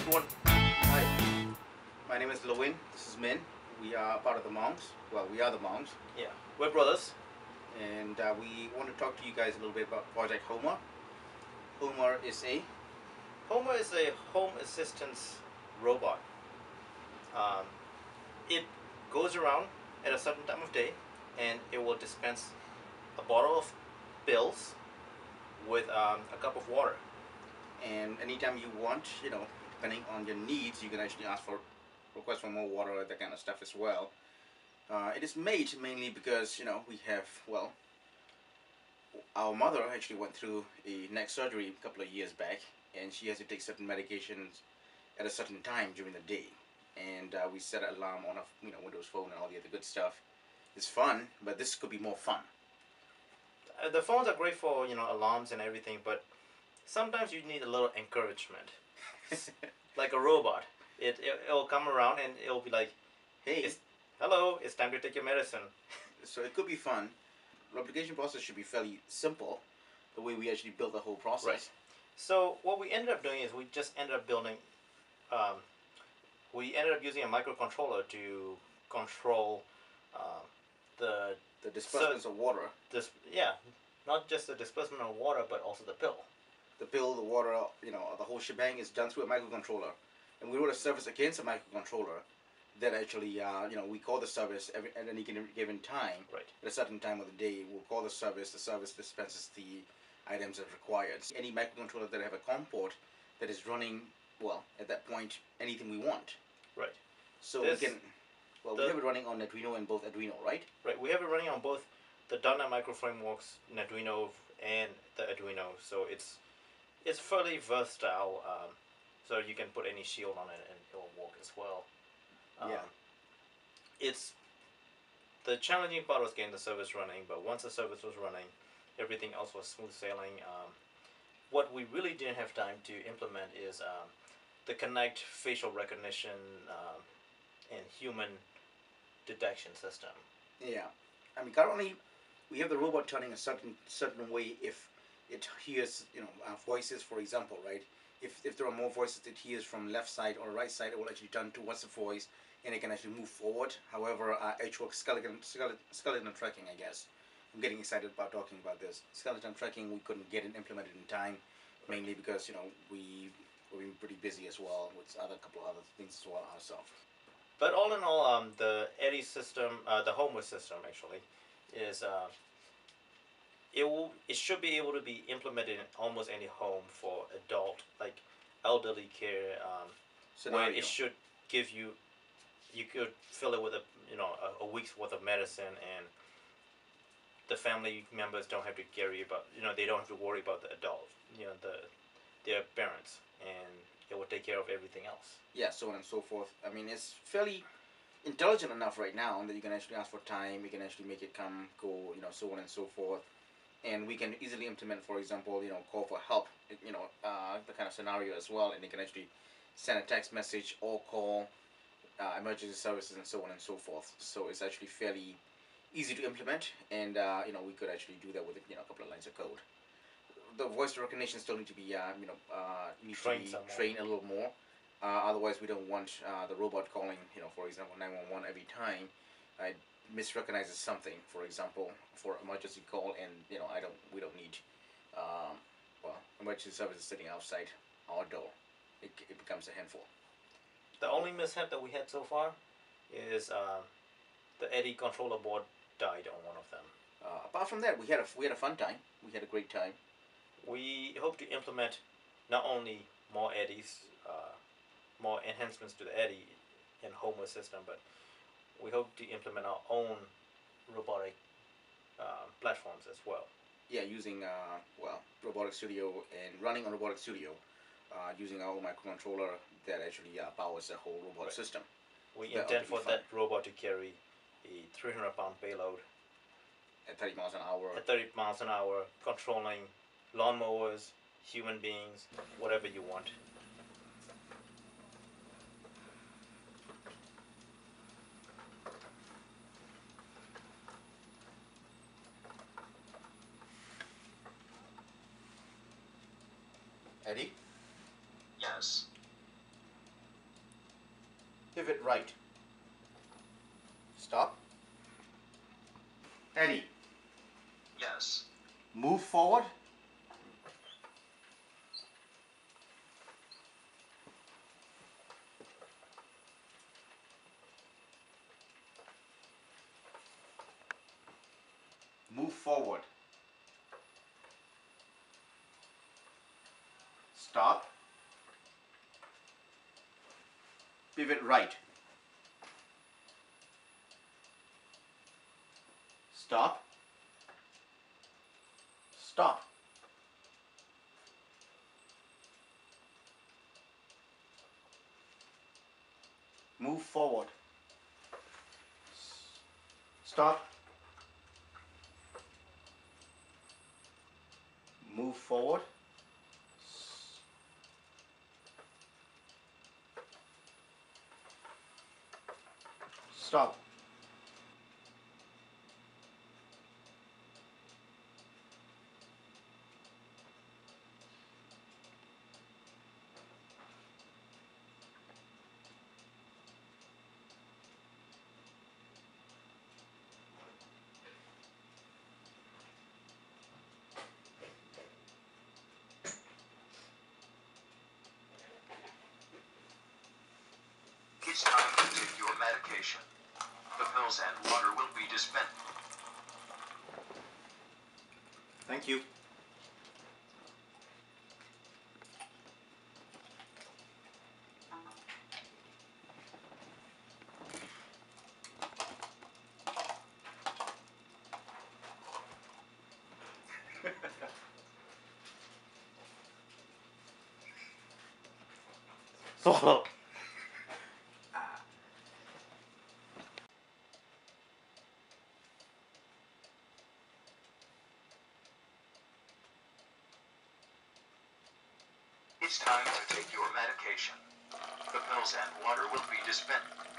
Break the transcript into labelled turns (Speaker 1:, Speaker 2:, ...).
Speaker 1: everyone. Hi, my name is Lewin. This is Min. We are part of the Monks. Well, we are the Monks.
Speaker 2: Yeah, we're brothers.
Speaker 1: And we want to talk to you guys a little bit about Project HoMeR. HoMeR is a...
Speaker 2: HoMeR is a home assistance robot. Um, it goes around at a certain time of day and it will dispense a bottle of pills with a cup of water.
Speaker 1: And anytime you want, depending on your needs, you can actually ask for request for more water, that kind of stuff as well. It is made mainly because, we have, well, our mother actually went through a neck surgery a couple of years back, and she has to take certain medications at a certain time during the day. And we set an alarm on a Windows Phone and all the other good stuff. It's fun, but this could be more fun.
Speaker 2: The phones are great for alarms and everything, but sometimes you need a little encouragement. Like a robot, it'll come around and it'll be like,
Speaker 1: Hey,
Speaker 2: hello, it's time to take your medicine.
Speaker 1: so it could be fun. The application process should be fairly simple, the way we actually built the whole process.
Speaker 2: Right. So what we ended up doing is we just ended up building, we ended up using a microcontroller to control the
Speaker 1: disbursements of water.
Speaker 2: Not just the disbursement of water, but also the pill.
Speaker 1: The pill, the water, the whole shebang is done through a microcontroller. And we wrote a service against a microcontroller that actually, we call the service at any given time.
Speaker 2: Right.
Speaker 1: At a certain time of the day, we'll call the service dispenses the items as required. Any microcontroller that have a COM port that is running, well, at that point, anything we want.
Speaker 2: Right.
Speaker 1: So we have it running on Arduino and both Arduino, right?
Speaker 2: Right, we have it running on both the .NET Micro Frameworks, Arduino, and the Arduino, so it's fairly versatile, so you can put any shield on it and it will work as well. It's the challenging part was getting the service running, but once the service was running, everything else was smooth sailing. What we really didn't have time to implement is the Connect facial recognition and human detection system.
Speaker 1: Yeah, I mean currently we have the robot turning a certain way if it hears voices, for example, right? If there are more voices it hears from left side or right side, it will actually turn towards the voice and it can actually move forward. However, actual skeleton tracking, I guess. I'm getting excited about talking about this. Skeleton tracking, we couldn't get it implemented in time, mainly because we've been pretty busy as well with a couple of other things as well ourselves.
Speaker 2: But all in all, the Eddy system, the HoMeR system actually, is it should be able to be implemented in almost any home for adult, like elderly care, where it should give you could fill it with a week's worth of medicine, and the family members don't have to carry about they don't have to worry about the adult, their parents, and it will take care of everything else.
Speaker 1: Yeah, so on and so forth. I mean, it's fairly intelligent enough right now that you can actually ask for time, you can actually make it come, go, so on and so forth. And we can easily implement, for example, call for help, the kind of scenario as well, and you can actually send a text message or call emergency services and so on and so forth. So it's actually fairly easy to implement, and we could actually do that with a couple of lines of code. The voice recognition still need to be trained a little more. Otherwise, we don't want the robot calling, for example, 911 every time. It misrecognizes something, for example, for emergency call, and we don't need emergency services sitting outside our door. It becomes a handful.
Speaker 2: The only mishap that we had so far is the Eddy controller board died on one of them.
Speaker 1: Apart from that, we had a fun time. We had a great time.
Speaker 2: We hope to implement not only more Eddies, more enhancements to the Eddy and HoMeR system, but we hope to implement our own robotic platforms as well.
Speaker 1: Yeah, using Robotics Studio and running on Robotics Studio, using our own microcontroller that actually powers the whole robot system.
Speaker 2: We intend for that robot to carry a 300-pound payload
Speaker 1: at 30 miles an hour.
Speaker 2: At 30 miles an hour, controlling lawnmowers, human beings, whatever you want.
Speaker 1: Eddy?
Speaker 3: Yes.
Speaker 1: Pivot right. Stop. Eddie.
Speaker 3: Yes.
Speaker 1: Move forward. Move forward. Stop. Pivot right. Stop. Stop. Move forward. Stop. Move forward. Stop.
Speaker 3: It's time to take your medication. The pills and water will be dispensed.
Speaker 1: Thank you.
Speaker 2: Solo.
Speaker 3: It's time to take your medication. The pills and water will be dispensed.